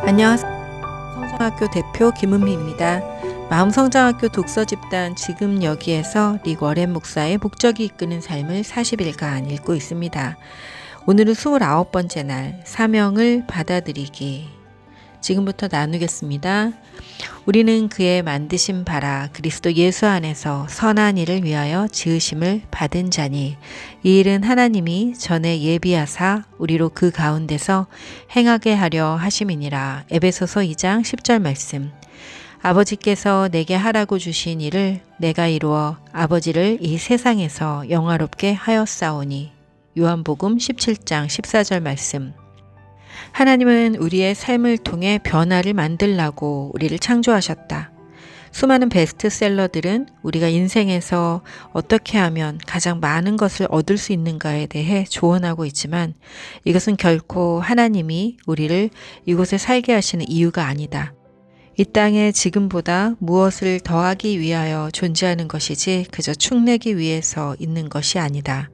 안녕하세요. 성장학교 대표 김은미입니다. 마음성장학교 독서집단 지금 여기에서 릭 워렌 목사의 목적이 이끄는 삶을 40일간 읽고 있습니다. 오늘은 29번째 날, 사명을 받아들이기. 지금부터 나누겠습니다. 우리는 그의 만드신 바라 그리스도 예수 안에서 선한 일을 위하여 지으심을 받은 자니 이 일은 하나님이 전에 예비하사 우리로 그 가운데서 행하게 하려 하심이니라. 에베소서 2장 10절 말씀. 아버지께서 내게 하라고 주신 일을 내가 이루어 아버지를 이 세상에서 영화롭게 하였사오니. 요한복음 17장 14절 말씀. 하나님은 우리의 삶을 통해 변화를 만들라고 우리를 창조하셨다. 수많은 베스트셀러들은 우리가 인생에서 어떻게 하면 가장 많은 것을 얻을 수 있는가에 대해 조언하고 있지만 이것은 결코 하나님이 우리를 이곳에 살게 하시는 이유가 아니다. 이 땅에 지금보다 무엇을 더하기 위하여 존재하는 것이지 그저 축내기 위해서 있는 것이 아니다.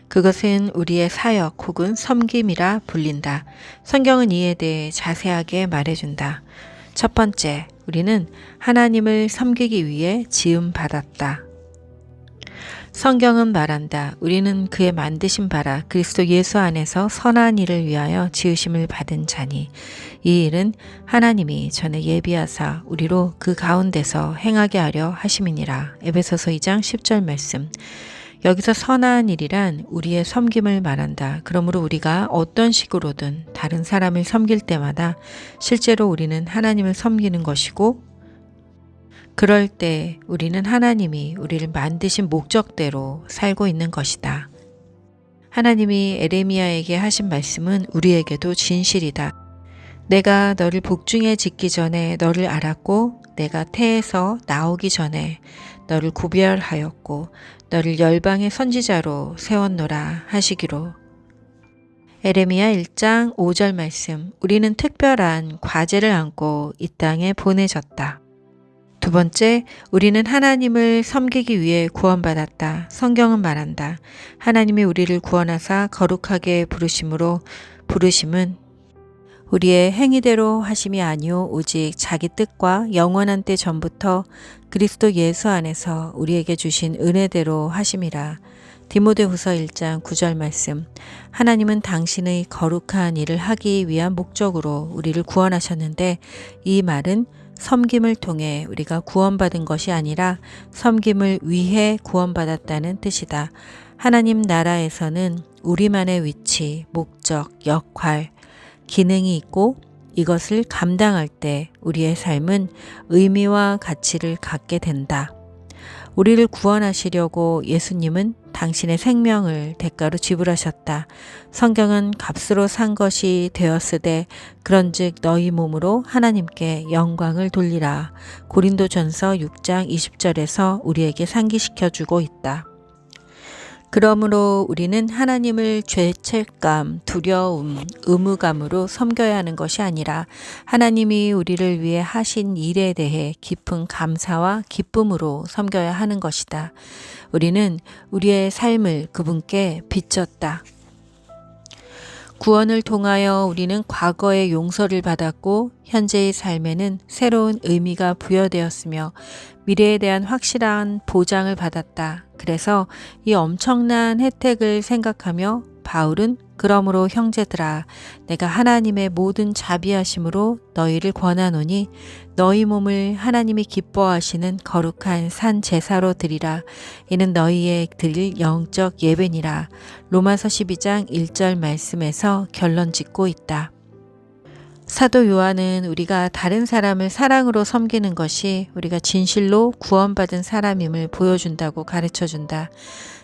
그것은 우리의 사역 혹은 섬김이라 불린다. 성경은 이에 대해 자세하게 말해준다. 첫 번째, 우리는 하나님을 섬기기 위해 지음받았다. 성경은 말한다. 우리는 그의 만드신 바라 그리스도 예수 안에서 선한 일을 위하여 지으심을 받은 자니 이 일은 하나님이 전에 예비하사 우리로 그 가운데서 행하게 하려 하심이니라. 에베소서 2장 10절 말씀. 여기서 선한 일이란 우리의 섬김을 말한다. 그러므로 우리가 어떤 식으로든 다른 사람을 섬길 때마다 실제로 우리는 하나님을 섬기는 것이고 그럴 때 우리는 하나님이 우리를 만드신 목적대로 살고 있는 것이다. 하나님이 에레미야에게 하신 말씀은 우리에게도 진실이다. 내가 너를 복중에 짓기 전에 너를 알았고 내가 태에서 나오기 전에 너를 구별하였고 너를 열방의 선지자로 세웠노라 하시기로. 에레미야 1장 5절 말씀. 우리는 특별한 과제를 안고 이 땅에 보내졌다. 두 번째, 우리는 하나님을 섬기기 위해 구원받았다. 성경은 말한다. 하나님이 우리를 구원하사 거룩하게 부르심으로 부르심은 우리의 행위대로 하심이 아니오 오직 자기 뜻과 영원한 때 전부터 그리스도 예수 안에서 우리에게 주신 은혜대로 하심이라. 디모데후서 1장 9절 말씀. 하나님은 당신의 거룩한 일을 하기 위한 목적으로 우리를 구원하셨는데 이 말은 섬김을 통해 우리가 구원받은 것이 아니라 섬김을 위해 구원받았다는 뜻이다. 하나님 나라에서는 우리만의 위치, 목적, 역할, 기능이 있고 이것을 감당할 때 우리의 삶은 의미와 가치를 갖게 된다. 우리를 구원하시려고 예수님은 당신의 생명을 대가로 지불하셨다. 성경은 값으로 산 것이 되었으되 그런즉 너희 몸으로 하나님께 영광을 돌리라. 고린도전서 6장 20절에서 우리에게 상기시켜주고 있다. 그러므로 우리는 하나님을 죄책감, 두려움, 의무감으로 섬겨야 하는 것이 아니라 하나님이 우리를 위해 하신 일에 대해 깊은 감사와 기쁨으로 섬겨야 하는 것이다. 우리는 우리의 삶을 그분께 비췄다. 구원을 통하여 우리는 과거의 용서를 받았고 현재의 삶에는 새로운 의미가 부여되었으며 미래에 대한 확실한 보장을 받았다. 그래서 이 엄청난 혜택을 생각하며 바울은 그러므로 형제들아 내가 하나님의 모든 자비하심으로 너희를 권하노니 너희 몸을 하나님이 기뻐하시는 거룩한 산 제사로 드리라. 이는 너희의 드릴 영적 예배니라. 로마서 12장 1절 말씀에서 결론 짓고 있다. 사도 요한은 우리가 다른 사람을 사랑으로 섬기는 것이 우리가 진실로 구원받은 사람임을 보여준다고 가르쳐준다.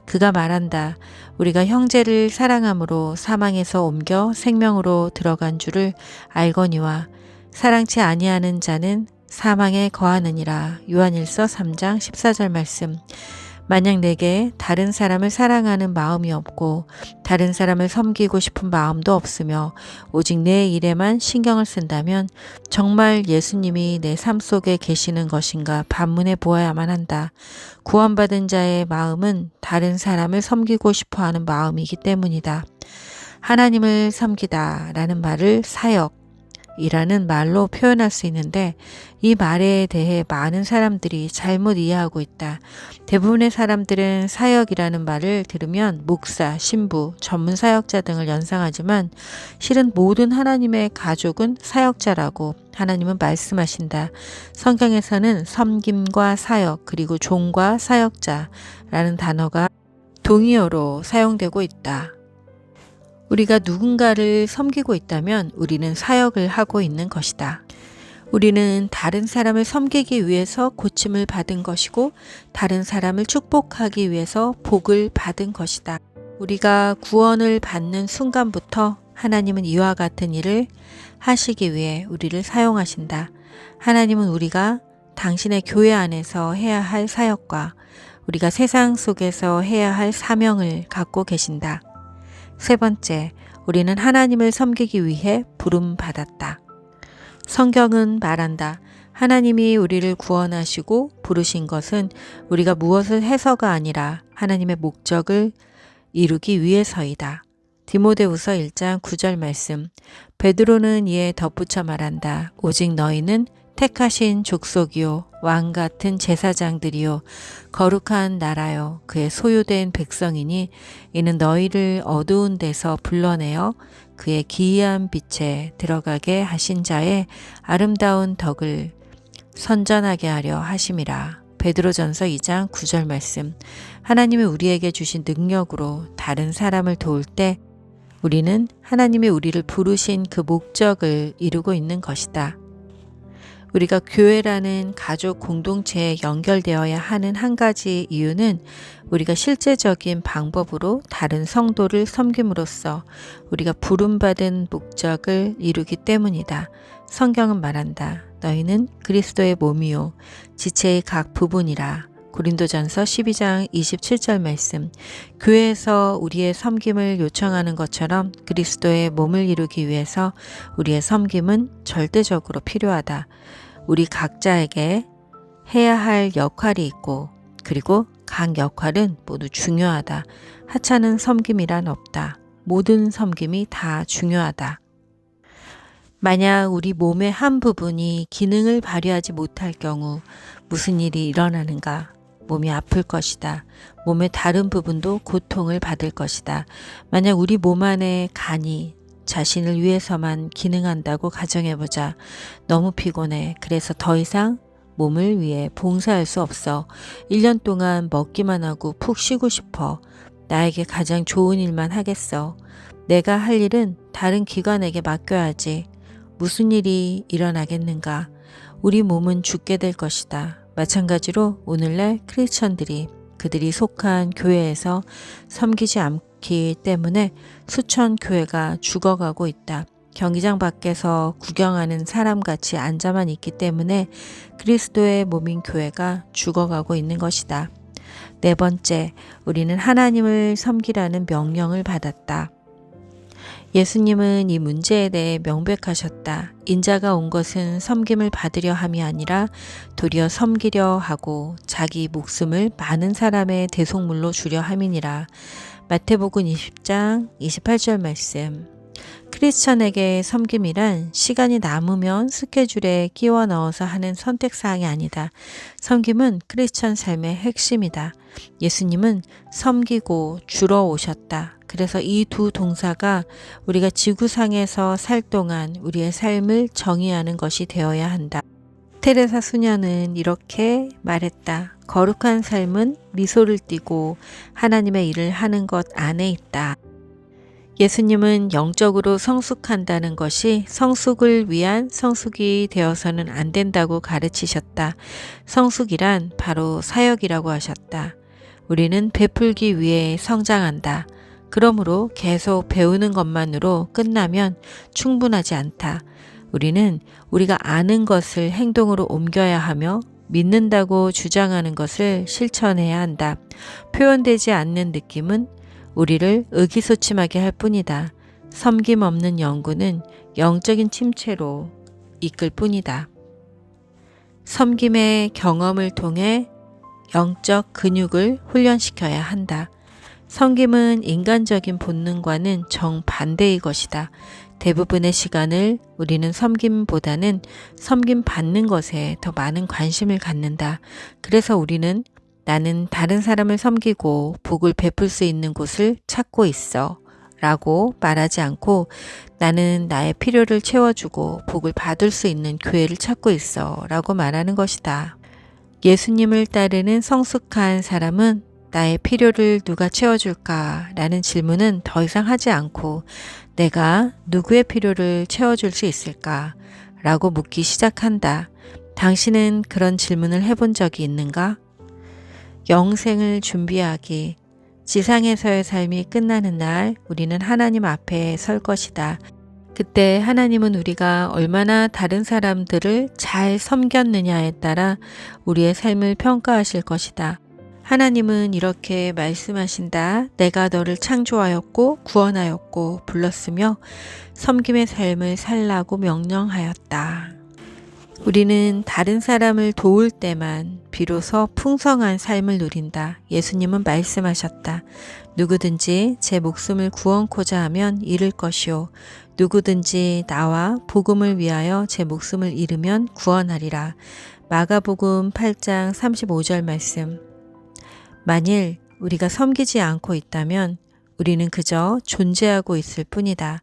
그가 말한다. 우리가 형제를 사랑함으로 사망에서 옮겨 생명으로 들어간 줄을 알거니와 사랑치 아니하는 자는 사망에 거하느니라. 요한일서 3장 14절 말씀. 만약 내게 다른 사람을 사랑하는 마음이 없고 다른 사람을 섬기고 싶은 마음도 없으며 오직 내 일에만 신경을 쓴다면 정말 예수님이 내 삶 속에 계시는 것인가 반문해 보아야만 한다. 구원받은 자의 마음은 다른 사람을 섬기고 싶어하는 마음이기 때문이다. 하나님을 섬기다 라는 말을 사역, 이라는 말로 표현할 수 있는데 이 말에 대해 많은 사람들이 잘못 이해하고 있다. 대부분의 사람들은 사역이라는 말을 들으면 목사, 신부, 전문 사역자 등을 연상하지만 실은 모든 하나님의 가족은 사역자라고 하나님은 말씀하신다. 성경에서는 섬김과 사역 그리고 종과 사역자라는 단어가 동의어로 사용되고 있다. 우리가 누군가를 섬기고 있다면 우리는 사역을 하고 있는 것이다. 우리는 다른 사람을 섬기기 위해서 고침을 받은 것이고 다른 사람을 축복하기 위해서 복을 받은 것이다. 우리가 구원을 받는 순간부터 하나님은 이와 같은 일을 하시기 위해 우리를 사용하신다. 하나님은 우리가 당신의 교회 안에서 해야 할 사역과 우리가 세상 속에서 해야 할 사명을 갖고 계신다. 세 번째, 우리는 하나님을 섬기기 위해 부름받았다. 성경은 말한다. 하나님이 우리를 구원하시고 부르신 것은 우리가 무엇을 해서가 아니라 하나님의 목적을 이루기 위해서이다. 디모데후서 1장 9절 말씀. 베드로는 이에 덧붙여 말한다. 오직 너희는 택하신 족속이요 왕 같은 제사장들이요 거룩한 나라요 그의 소유된 백성이니 이는 너희를 어두운 데서 불러내어 그의 기이한 빛에 들어가게 하신 자의 아름다운 덕을 선전하게 하려 하심이라. 베드로전서 2장 9절 말씀. 하나님이 우리에게 주신 능력으로 다른 사람을 도울 때 우리는 하나님이 우리를 부르신 그 목적을 이루고 있는 것이다. 우리가 교회라는 가족 공동체에 연결되어야 하는 한 가지 이유는 우리가 실제적인 방법으로 다른 성도를 섬김으로써 우리가 부름받은 목적을 이루기 때문이다. 성경은 말한다. 너희는 그리스도의 몸이요 지체의 각 부분이라. 고린도전서 12장 27절 말씀. 교회에서 우리의 섬김을 요청하는 것처럼 그리스도의 몸을 이루기 위해서 우리의 섬김은 절대적으로 필요하다. 우리 각자에게 해야 할 역할이 있고 그리고 각 역할은 모두 중요하다. 하찮은 섬김이란 없다. 모든 섬김이 다 중요하다. 만약 우리 몸의 한 부분이 기능을 발휘하지 못할 경우 무슨 일이 일어나는가? 몸이 아플 것이다. 몸의 다른 부분도 고통을 받을 것이다. 만약 우리 몸 안에 간이 자신을 위해서만 기능한다고 가정해보자. 너무 피곤해. 그래서 더 이상 몸을 위해 봉사할 수 없어. 1년 동안 먹기만 하고 푹 쉬고 싶어. 나에게 가장 좋은 일만 하겠어. 내가 할 일은 다른 기관에게 맡겨야지. 무슨 일이 일어나겠는가? 우리 몸은 죽게 될 것이다. 마찬가지로 오늘날 크리스천들이 그들이 속한 교회에서 섬기지 않기 때문에 수천 교회가 죽어가고 있다. 경기장 밖에서 구경하는 사람같이 앉아만 있기 때문에 그리스도의 몸인 교회가 죽어가고 있는 것이다. 네 번째, 우리는 하나님을 섬기라는 명령을 받았다. 예수님은 이 문제에 대해 명백하셨다. 인자가 온 것은 섬김을 받으려 함이 아니라 도리어 섬기려 하고 자기 목숨을 많은 사람의 대속물로 주려 함이니라. 마태복음 20장 28절 말씀. 크리스천에게 섬김이란 시간이 남으면 스케줄에 끼워 넣어서 하는 선택사항이 아니다. 섬김은 크리스천 삶의 핵심이다. 예수님은 섬기고 주러 오셨다. 그래서 이 두 동사가 우리가 지구상에서 살 동안 우리의 삶을 정의하는 것이 되어야 한다. 테레사 수녀는 이렇게 말했다. 거룩한 삶은 미소를 띠고 하나님의 일을 하는 것 안에 있다. 예수님은 영적으로 성숙한다는 것이 성숙을 위한 성숙이 되어서는 안 된다고 가르치셨다. 성숙이란 바로 사역이라고 하셨다. 우리는 베풀기 위해 성장한다. 그러므로 계속 배우는 것만으로 끝나면 충분하지 않다. 우리는 우리가 아는 것을 행동으로 옮겨야 하며 믿는다고 주장하는 것을 실천해야 한다. 표현되지 않는 느낌은 우리를 의기소침하게 할 뿐이다. 섬김 없는 연구는 영적인 침체로 이끌 뿐이다. 섬김의 경험을 통해 영적 근육을 훈련시켜야 한다. 섬김은 인간적인 본능과는 정반대의 것이다. 대부분의 시간을 우리는 섬김보다는 섬김 받는 것에 더 많은 관심을 갖는다. 그래서 우리는 나는 다른 사람을 섬기고 복을 베풀 수 있는 곳을 찾고 있어 라고 말하지 않고 나는 나의 필요를 채워주고 복을 받을 수 있는 교회를 찾고 있어 라고 말하는 것이다. 예수님을 따르는 성숙한 사람은 나의 필요를 누가 채워줄까? 라는 질문은 더 이상 하지 않고 내가 누구의 필요를 채워줄 수 있을까? 라고 묻기 시작한다. 당신은 그런 질문을 해본 적이 있는가? 영생을 준비하기. 지상에서의 삶이 끝나는 날 우리는 하나님 앞에 설 것이다. 그때 하나님은 우리가 얼마나 다른 사람들을 잘 섬겼느냐에 따라 우리의 삶을 평가하실 것이다. 하나님은 이렇게 말씀하신다. 내가 너를 창조하였고 구원하였고 불렀으며 섬김의 삶을 살라고 명령하였다. 우리는 다른 사람을 도울 때만 비로소 풍성한 삶을 누린다. 예수님은 말씀하셨다. 누구든지 제 목숨을 구원코자 하면 잃을 것이요. 누구든지 나와 복음을 위하여 제 목숨을 잃으면 구원하리라. 마가복음 8장 35절 말씀. 만일 우리가 섬기지 않고 있다면 우리는 그저 존재하고 있을 뿐이다.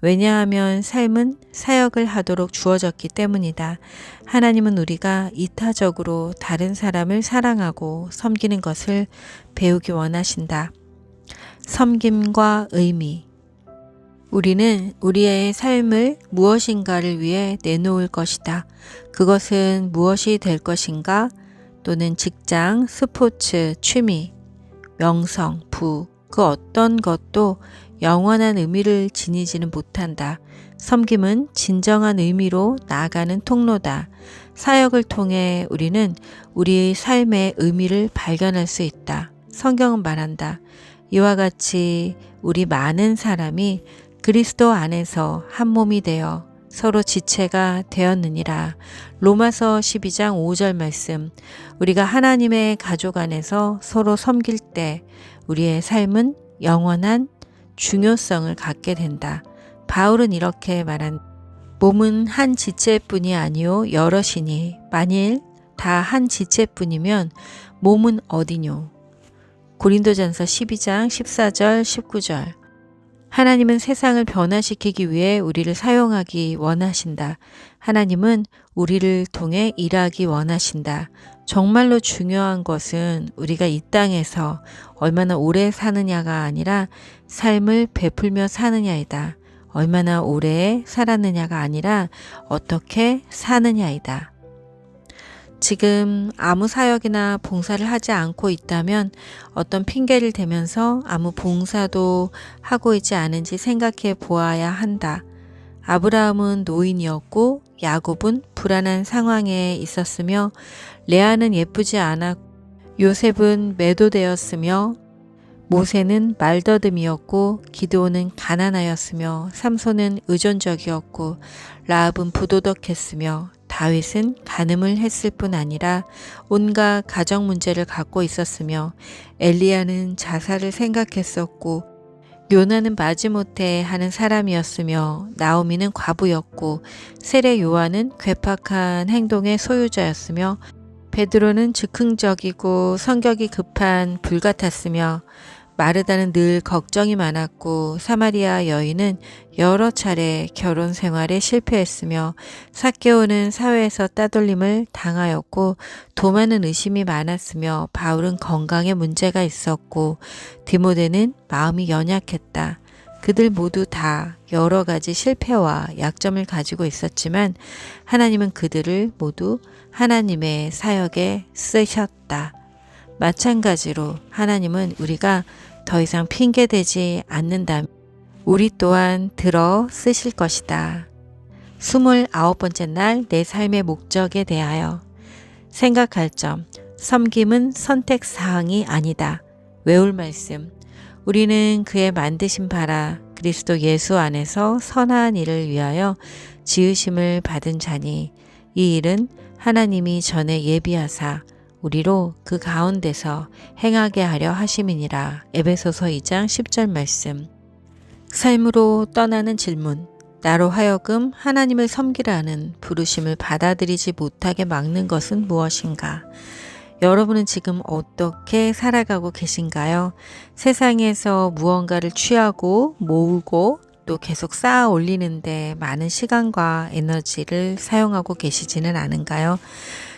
왜냐하면 삶은 사역을 하도록 주어졌기 때문이다. 하나님은 우리가 이타적으로 다른 사람을 사랑하고 섬기는 것을 배우기 원하신다. 섬김과 의미. 우리는 우리의 삶을 무엇인가를 위해 내놓을 것이다. 그것은 무엇이 될 것인가? 또는 직장, 스포츠, 취미, 명성, 부, 그 어떤 것도 영원한 의미를 지니지는 못한다. 섬김은 진정한 의미로 나아가는 통로다. 사역을 통해 우리는 우리의 삶의 의미를 발견할 수 있다. 성경은 말한다. 이와 같이 우리 많은 사람이 그리스도 안에서 한 몸이 되어 서로 지체가 되었느니라. 로마서 12장 5절 말씀. 우리가 하나님의 가족 안에서 서로 섬길 때 우리의 삶은 영원한 중요성을 갖게 된다. 바울은 이렇게 말한 몸은 한 지체뿐이 아니요 여럿이니 만일 다 한 지체뿐이면 몸은 어디뇨. 고린도전서 12장 14절 19절. 하나님은 세상을 변화시키기 위해 우리를 사용하기 원하신다. 하나님은 우리를 통해 일하기 원하신다. 정말로 중요한 것은 우리가 이 땅에서 얼마나 오래 사느냐가 아니라 삶을 베풀며 사느냐이다. 얼마나 오래 살았느냐가 아니라 어떻게 사느냐이다. 지금 아무 사역이나 봉사를 하지 않고 있다면 어떤 핑계를 대면서 아무 봉사도 하고 있지 않은지 생각해 보아야 한다. 아브라함은 노인이었고 야곱은 불안한 상황에 있었으며 레아는 예쁘지 않았고 요셉은 매도되었으며 모세는 말더듬이었고 기드온은 가난하였으며 삼손은 의존적이었고 라합은 부도덕했으며 다윗은 간음을 했을 뿐 아니라 온갖 가정 문제를 갖고 있었으며 엘리야는 자살을 생각했었고 요나는 마지못해 하는 사람이었으며 나오미는 과부였고 세례 요한은 괴팍한 행동의 소유자였으며 베드로는 즉흥적이고 성격이 급한 불 같았으며 마르다는 늘 걱정이 많았고 사마리아 여인은 여러 차례 결혼 생활에 실패했으며 삭개오는 사회에서 따돌림을 당하였고 도마는 의심이 많았으며 바울은 건강에 문제가 있었고 디모데는 마음이 연약했다. 그들 모두 다 여러 가지 실패와 약점을 가지고 있었지만 하나님은 그들을 모두 하나님의 사역에 쓰셨다. 마찬가지로 하나님은 우리가 더 이상 핑계대지 않는다면 우리 또한 들어 쓰실 것이다. 29번째 날 내 삶의 목적에 대하여 생각할 점. 섬김은 선택사항이 아니다. 외울 말씀. 우리는 그의 만드신 바라 그리스도 예수 안에서 선한 일을 위하여 지으심을 받은 자니 이 일은 하나님이 전에 예비하사 우리로 그 가운데서 행하게 하려 하심이니라. 에베소서 2장 10절 말씀. 삶으로 떠나는 질문. 나로 하여금 하나님을 섬기라는 부르심을 받아들이지 못하게 막는 것은 무엇인가? 여러분은 지금 어떻게 살아가고 계신가요? 세상에서 무언가를 취하고 모으고 또 계속 쌓아 올리는데 많은 시간과 에너지를 사용하고 계시지는 않은가요?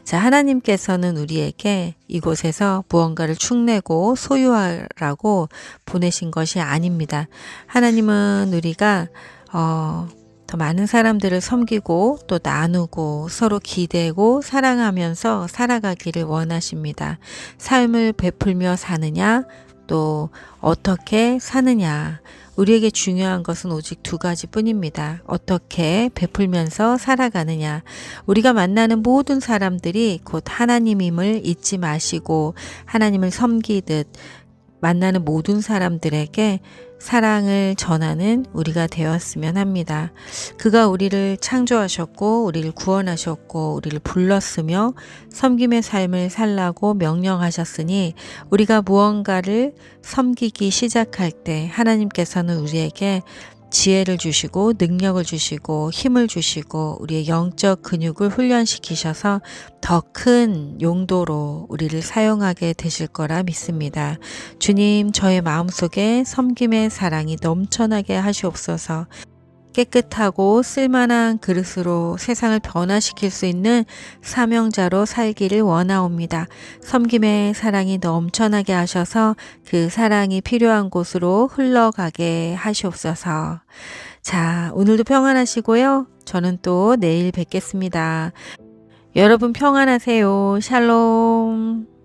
자, 하나님께서는 우리에게 이곳에서 무언가를 축내고 소유하라고 보내신 것이 아닙니다. 하나님은 우리가 더 많은 사람들을 섬기고 또 나누고 서로 기대고 사랑하면서 살아가기를 원하십니다. 삶을 베풀며 사느냐, 또 어떻게 사느냐. 우리에게 중요한 것은 오직 두 가지 뿐입니다. 어떻게 베풀면서 살아가느냐. 우리가 만나는 모든 사람들이 곧 하나님임을 잊지 마시고 하나님을 섬기듯 만나는 모든 사람들에게 사랑을 전하는 우리가 되었으면 합니다. 그가 우리를 창조하셨고 우리를 구원하셨고 우리를 불렀으며 섬김의 삶을 살라고 명령하셨으니 우리가 무언가를 섬기기 시작할 때 하나님께서는 우리에게 지혜를 주시고 능력을 주시고 힘을 주시고 우리의 영적 근육을 훈련시키셔서 더 큰 용도로 우리를 사용하게 되실 거라 믿습니다. 주님, 저의 마음속에 섬김의 사랑이 넘쳐나게 하시옵소서. 깨끗하고 쓸만한 그릇으로 세상을 변화시킬 수 있는 사명자로 살기를 원하옵니다. 섬김의 사랑이 넘쳐나게 하셔서 그 사랑이 필요한 곳으로 흘러가게 하시옵소서. 자, 오늘도 평안하시고요. 저는 또 내일 뵙겠습니다. 여러분 평안하세요. 샬롬.